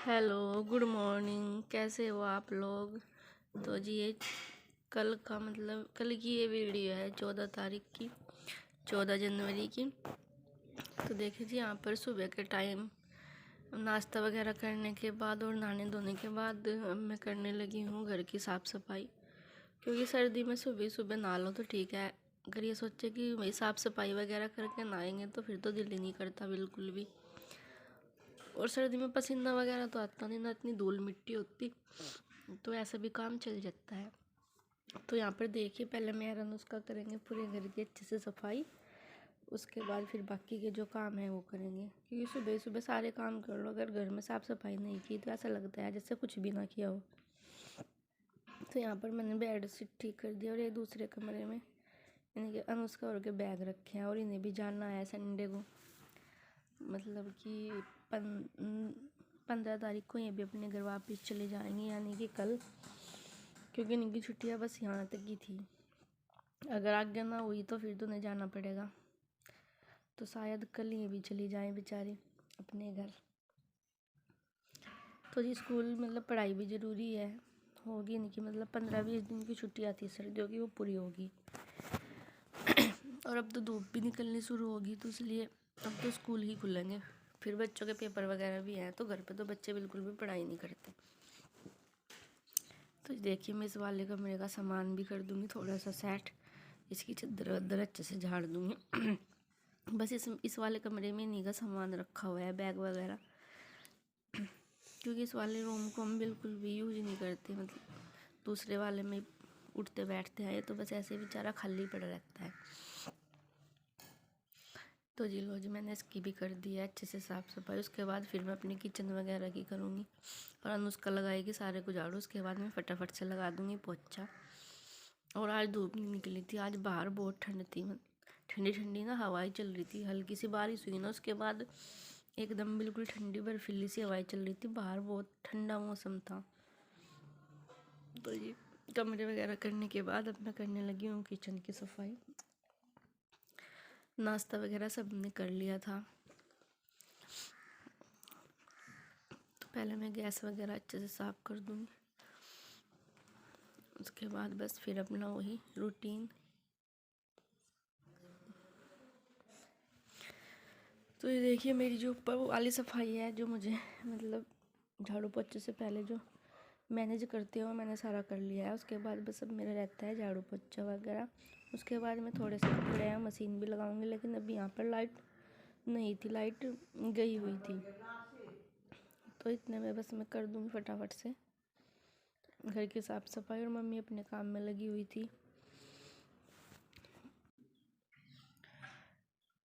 Hello, good morning. कैसे हो आप लोग? तो जी ये कल का मतलब कल की ये वीडियो है 14 तारीख की, 14 जनवरी की। तो देखिए जी, यहाँ पर सुबह के टाइम नाश्ता वगैरह करने के बाद और नहाने धोने के बाद मैं करने लगी हूँ घर की साफ़ सफाई। क्योंकि सर्दी में सुबह सुबह नहा लो तो ठीक है, अगर ये सोचे कि भाई साफ़ सफाई वगैरह करके नहाएंगे तो फिर तो दिल ही नहीं करता बिल्कुल भी। और सर्दी में पसीना वगैरह तो आता नहीं, ना इतनी धूल मिट्टी होती, तो ऐसा भी काम चल जाता है। तो यहाँ पर देखिए, पहले मैं और अनुष्का करेंगे पूरे घर की अच्छे से सफाई, उसके बाद फिर बाकी के जो काम है वो करेंगे। क्योंकि सुबह सुबह सारे काम कर लो, अगर घर में साफ़ सफाई नहीं की तो ऐसा लगता है जैसे कुछ भी ना किया हो। तो यहाँ पर मैंने बेड शीट ठीक कर दिया और ये दूसरे कमरे में यानी कि अनुष्का और के बैग रखे हैं, और इन्हें भी जाना है संडे को, मतलब कि 15 तारीख को ये भी अपने घर वापस चले जाएंगे, यानी कि कल। क्योंकि इनकी छुट्टियाँ बस यहाँ तक की थी, अगर आज्ञा ना हुई तो फिर तो नहीं जाना पड़ेगा। तो शायद कल ये भी चली जाएं बेचारी अपने घर। तो जी स्कूल मतलब पढ़ाई भी ज़रूरी है, होगी इनकी मतलब 15-20 दिन की छुट्टियाँ थी सर्दियों की, वो पूरी होगी। और अब तो धूप भी निकलनी शुरू होगी, तो इसलिए अब तो स्कूल ही खुलेंगे। फिर बच्चों के पेपर वगैरह भी हैं, तो घर पे तो बच्चे बिल्कुल भी पढ़ाई नहीं करते। तो देखिए, मैं इस वाले कमरे का सामान भी कर दूँगी थोड़ा सा सेट, इसकी चद्दर वद्दर अच्छे से झाड़ दूँगी। बस इस वाले कमरे में इन्हीं का सामान रखा हुआ है, बैग वगैरह। क्योंकि इस वाले रूम को हम बिल्कुल भी यूज नहीं करते, मतलब दूसरे वाले में उठते बैठते हैं, तो बस ऐसे बेचारा खाली पड़ा रहता है। तो जी लो जी, मैंने इसकी भी कर दी है अच्छे से साफ़ सफाई। उसके बाद फिर मैं अपनी किचन वगैरह की करूँगी, और अनुष्का लगाएगी सारे को झाड़ू। उसके बाद मैं फटाफट से लगा दूँगी पोछा। और आज धूप नहीं निकली थी, आज बाहर बहुत ठंड थी, ठंडी ठंडी ना हवाएं चल रही थी, हल्की सी बारिश हुई ना उसके बाद एकदम बिल्कुल ठंडी बर्फीली सी हवाएं चल रही थी, बाहर बहुत ठंडा मौसम था। तो ये कमरे वगैरह करने के बाद अब मैं करने लगी हूँ किचन की सफाई। नाश्ता वगैरह सब ने कर लिया था, तो पहले मैं गैस वगैरह अच्छे से साफ़ कर दूँगी। उसके बाद बस फिर अपना वही रूटीन। तो ये देखिए, मेरी जो ऊपर वाली सफाई है, जो मुझे मतलब झाड़ू पोछे से पहले जो मैनेज करते हो मैंने सारा कर लिया है। उसके बाद बस अब मेरा रहता है झाड़ू पोछा वगैरह। उसके बाद मैं थोड़े से कपड़े हैं मशीन भी लगाऊंगी, लेकिन अभी यहाँ पर लाइट नहीं थी, लाइट गई हुई थी, तो इतने में बस मैं कर दूँगी फटाफट से घर की साफ़ सफाई। और मम्मी अपने काम में लगी हुई थी।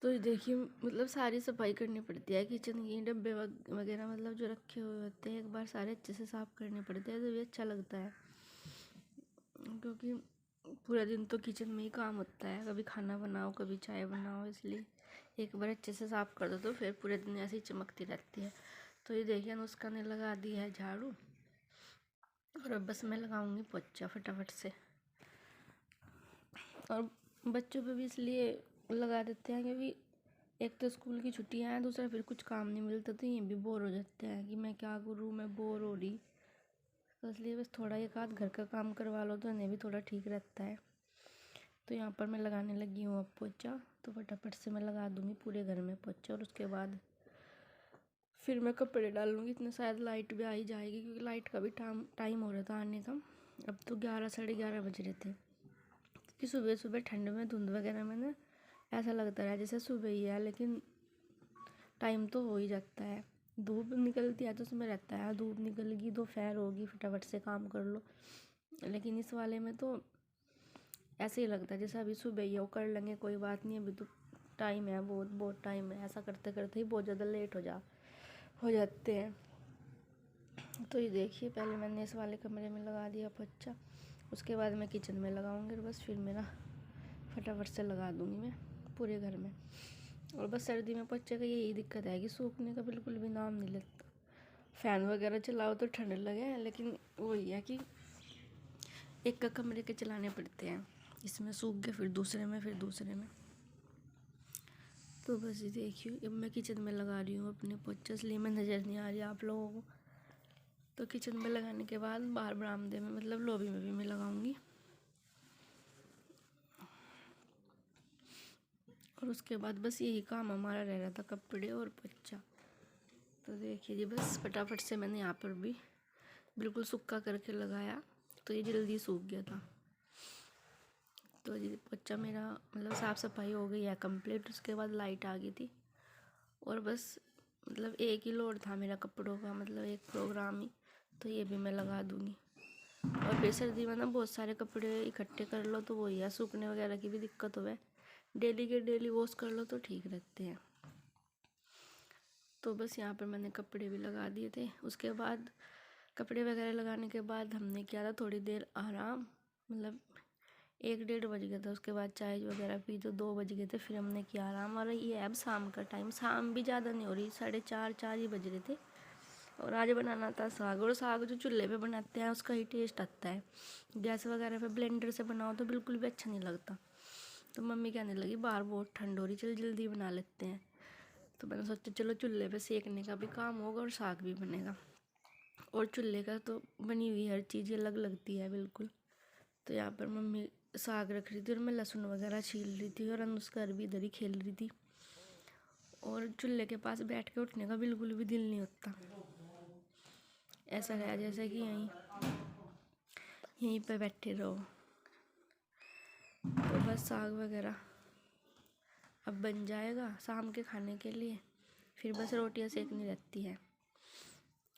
तो देखिए, मतलब सारी सफाई करनी पड़ती है किचन की, डब्बे वगैरह मतलब जो रखे हुए होते हैं एक बार सारे अच्छे से साफ़ करने पड़ते हैं, तो भी अच्छा लगता है। क्योंकि पूरा दिन तो किचन में ही काम होता है, कभी खाना बनाओ कभी चाय बनाओ, इसलिए एक बार अच्छे से साफ़ कर दो तो फिर पूरे दिन ऐसे ही चमकती रहती है। तो ये देखिए, अनुष्का ने लगा दी है झाड़ू, और अब बस मैं लगाऊंगी पोछा फटाफट से। और बच्चों पे भी इसलिए लगा देते हैं क्योंकि एक तो स्कूल की छुट्टियां हैं, दूसरा फिर कुछ काम नहीं मिलता, तो ये भी बोर हो जाते हैं कि मैं क्या करूँ, मैं बोर हो रही। तो इसलिए बस थोड़ा एक आध घर का काम करवा लो तो इन्हें भी थोड़ा ठीक रहता है। तो यहाँ पर मैं लगाने लगी हूँ अब पोछा, तो फटाफट से मैं लगा दूँगी पूरे घर में पोछा। और उसके बाद फिर मैं कपड़े डाल लूँगी, इतने शायद लाइट भी आ ही जाएगी, क्योंकि लाइट का भी टाइम हो रहा था आने का। अब तो 11 साढ़े 11 बज रहे थे, कि सुबह सुबह ठंड में धुंध वगैरह में ना ऐसा लगता है जैसे सुबह ही है, लेकिन टाइम तो हो ही जाता है। धूप निकलती है तो उसमें रहता है धूप निकलेगी दोपहर होगी फटाफट से काम कर लो, लेकिन इस वाले में तो ऐसे ही लगता है जैसे अभी सुबह ही हो, कर लेंगे कोई बात नहीं, अभी तो टाइम है, बहुत बहुत टाइम है। ऐसा करते करते ही बहुत ज़्यादा लेट हो जाते हैं। तो ये देखिए, पहले मैंने इस वाले कमरे में लगा दिया पोछा, उसके बाद मैं किचन में लगाऊंगी, और बस फिर मेरा फटाफट से लगा दूंगी मैं पूरे घर में। और बस सर्दी में पोछे का यही दिक्कत है कि सूखने का बिल्कुल भी नाम नहीं लेता। फ़ैन वगैरह चलाओ तो ठंड लगे, लेकिन वही है कि एक का कमरे के चलाने पड़ते हैं, इसमें सूख गए फिर दूसरे में, फिर दूसरे में। तो बस ये देखिए, अब मैं किचन में लगा रही हूँ अपने पोछे, इसलिए मैं नज़र नहीं आ रही आप लोगों को। तो किचन में लगाने के बाद बाहर बरामदे में मतलब लॉबी में भी मैं लगाऊंगी। और उसके बाद बस यही काम हमारा रह रहा था, कपड़े और पोछा। तो देखिए जी, बस फटाफट से मैंने यहाँ पर भी बिल्कुल सूखा करके लगाया, तो ये जल्दी सूख गया था। तो जी पोछा मेरा मतलब साफ़ सफाई हो गई है कंप्लीट। उसके बाद लाइट आ गई थी और बस मतलब एक ही लोड था मेरा कपड़ों का, मतलब एक प्रोग्राम ही, तो ये भी मैं लगा दूँगी। और फिर सर्दी में ना बहुत सारे कपड़े इकट्ठे कर लो तो वही है, सूखने वगैरह की भी दिक्कत हो, डेली के डेली वॉश कर लो तो ठीक रहते हैं। तो बस यहाँ पर मैंने कपड़े भी लगा दिए थे। उसके बाद कपड़े वगैरह लगाने के बाद हमने किया था थोड़ी देर आराम, मतलब 1-1:30 बज गया था। उसके बाद चाय वगैरह पी तो 2 बज गए थे, फिर हमने किया आराम। और ये अब शाम का टाइम, शाम भी ज़्यादा नहीं हो रही, 4:30 ही बज रहे थे। और आज बनाना था साग, और साग जो चूल्हे पे बनाते हैं उसका ही टेस्ट आता है, गैस वगैरह पे ब्लेंडर से बनाओ तो बिल्कुल भी अच्छा नहीं लगता। तो मम्मी कहने लगी बाहर बहुत ठंड हो रही, चल जल्दी बना लेते हैं। तो मैंने सोचा चलो चूल्हे पे सेकने का भी काम होगा और साग भी बनेगा। और चूल्हे का तो बनी हुई हर चीज़ अलग लगती है बिल्कुल। तो यहाँ पर मम्मी साग रख रही थी और मैं लहसुन वगैरह छील रही थी, और अनुष्का भी इधर ही खेल रही थी। और चूल्हे के पास बैठ के उठने का बिल्कुल भी दिल नहीं होता, ऐसा है जैसे कि यहीं पे बैठे रहो। तो बस साग वगैरह अब बन जाएगा शाम के खाने के लिए, फिर बस रोटियां सेकनी रहती है।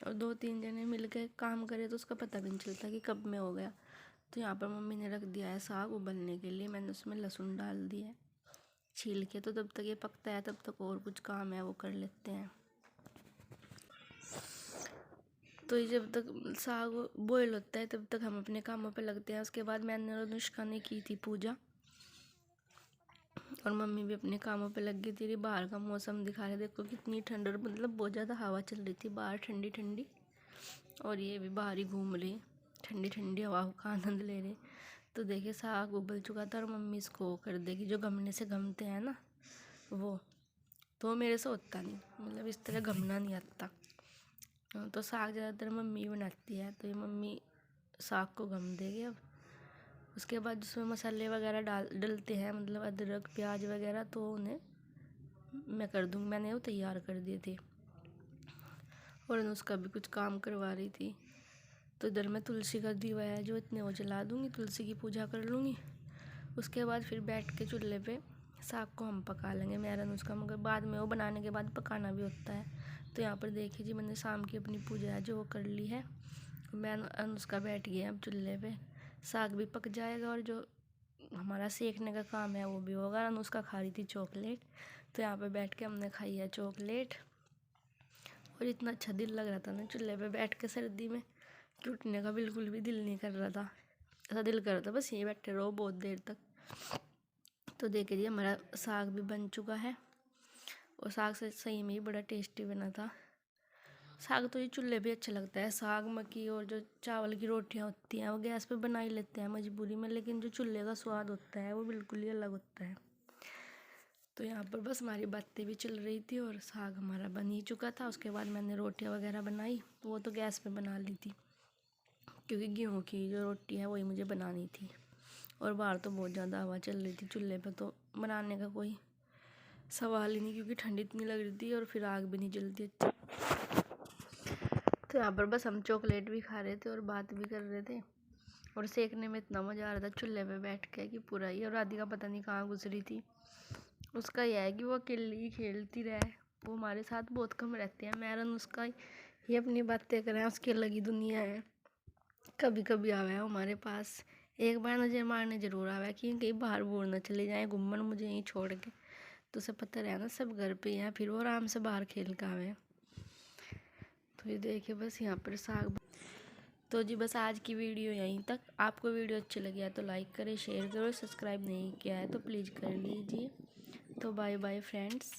और 2-3 जने मिलकर काम करे तो उसका पता भी नहीं चलता कि कब में हो गया। तो यहाँ पर मम्मी ने रख दिया है साग उबलने के लिए, मैंने उसमें लहसुन डाल दिया है छील के। तो तब तक ये पकता है, तब तक और कुछ काम है वो कर लेते हैं। तो ये जब तक साग बॉयल होता है तब तक हम अपने कामों पे लगते हैं। उसके बाद मैंने और अनुष्का ने की थी पूजा, और मम्मी भी अपने कामों पे लग गई थी। बाहर का मौसम दिखा रहे, देखो कितनी ठंड, और मतलब बहुत ज़्यादा हवा चल रही थी बाहर, ठंडी ठंडी। और ये भी बाहर ही घूम रही, ठंडी ठंडी हवा का आनंद ले रहे। तो देखिए साग उबल चुका था, और मम्मी इसको कर देगी जो घमने से घमते हैं ना वो, तो मेरे से होता नहीं, मतलब इस तरह घमना नहीं आता। तो साग ज़्यादातर मम्मी बनाती है, तो ये मम्मी साग को घम देगी अब। उसके बाद जिसमें मसाले वगैरह डलते हैं, मतलब अदरक प्याज वगैरह, तो उन्हें मैं कर दूँगी, मैंने वो तैयार कर दिए थे। और उसका भी कुछ काम करवा रही थी। तो इधर मैं तुलसी का दीवा है जो इतने वो जला दूँगी, तुलसी की पूजा कर लूँगी। उसके बाद फिर बैठ के चूल्हे पे साग को हम पका लेंगे, मैं और उसका, मगर बाद में वो बनाने के बाद पकाना भी होता है। तो यहाँ पर देखिए जी, मैंने शाम की अपनी पूजा है जो वो कर ली है। मैं अनुष्का बैठ गया अब चूल्हे पे, साग भी पक जाएगा और जो हमारा सेकने का काम है वो भी होगा। अनुष्का खा रही थी चॉकलेट, तो यहाँ पे बैठ के हमने खाई है चॉकलेट। और इतना अच्छा दिल लग रहा था ना चूल्हे पे बैठ के सर्दी में कि उठने का बिल्कुल भी दिल नहीं कर रहा था, ऐसा दिल कर रहा था बस यहीं बैठे रहो बहुत देर तक। तो देखिए हमारा साग भी बन चुका है, और साग से सही में ही बड़ा टेस्टी बना था। साग तो ये चूल्हे पे अच्छा लगता है, साग मक्की और जो चावल की रोटियां होती हैं वो गैस पे बना ही लेते हैं मजबूरी में, लेकिन जो चूल्हे का स्वाद होता है वो बिल्कुल ही अलग होता है। तो यहाँ पर बस हमारी बातें भी चल रही थी और साग हमारा बन ही चुका था। उसके बाद मैंने रोटियां वगैरह बनाई, वो तो गैस पे बना ली थी क्योंकि गेहूँ की जो रोटी है वही मुझे बनानी थी। और बाहर तो बहुत ज़्यादा हवा चल रही थी, चूल्हे पे तो बनाने का कोई सवाल ही नहीं, क्योंकि ठंडी इतनी लग रही थी और फिर आग भी नहीं जलती अच्छी। तो यहाँ पर बस हम चॉकलेट भी खा रहे थे और बात भी कर रहे थे, और सेकने में इतना मज़ा आ रहा था चूल्हे पे बैठ के कि पूरा ही। और राधिका पता नहीं कहाँ गुजरी रही थी, उसका यह है कि वो अकेली ही खेलती रहे, वो हमारे साथ बहुत कम रहते हैं। मैरन उसका ये अपनी बातें करें, उसकी अलग ही दुनिया है। कभी कभी आवा है हमारे पास, एक बार नज़र मारने ज़रूर आवा है कि कहीं बाहर बूढ़ न चले जाए घूमन मुझे यहीं छोड़ के। तो उसे पता रहा ना सब घर पे हैं, फिर वो आराम से बाहर खेल कर आवे। तो ये देखिए बस यहाँ पर साग। तो जी बस आज की वीडियो यहीं तक। आपको वीडियो अच्छी लगी है तो लाइक करें, शेयर करो, सब्सक्राइब नहीं किया है तो प्लीज़ कर लीजिए। तो बाय बाय फ्रेंड्स।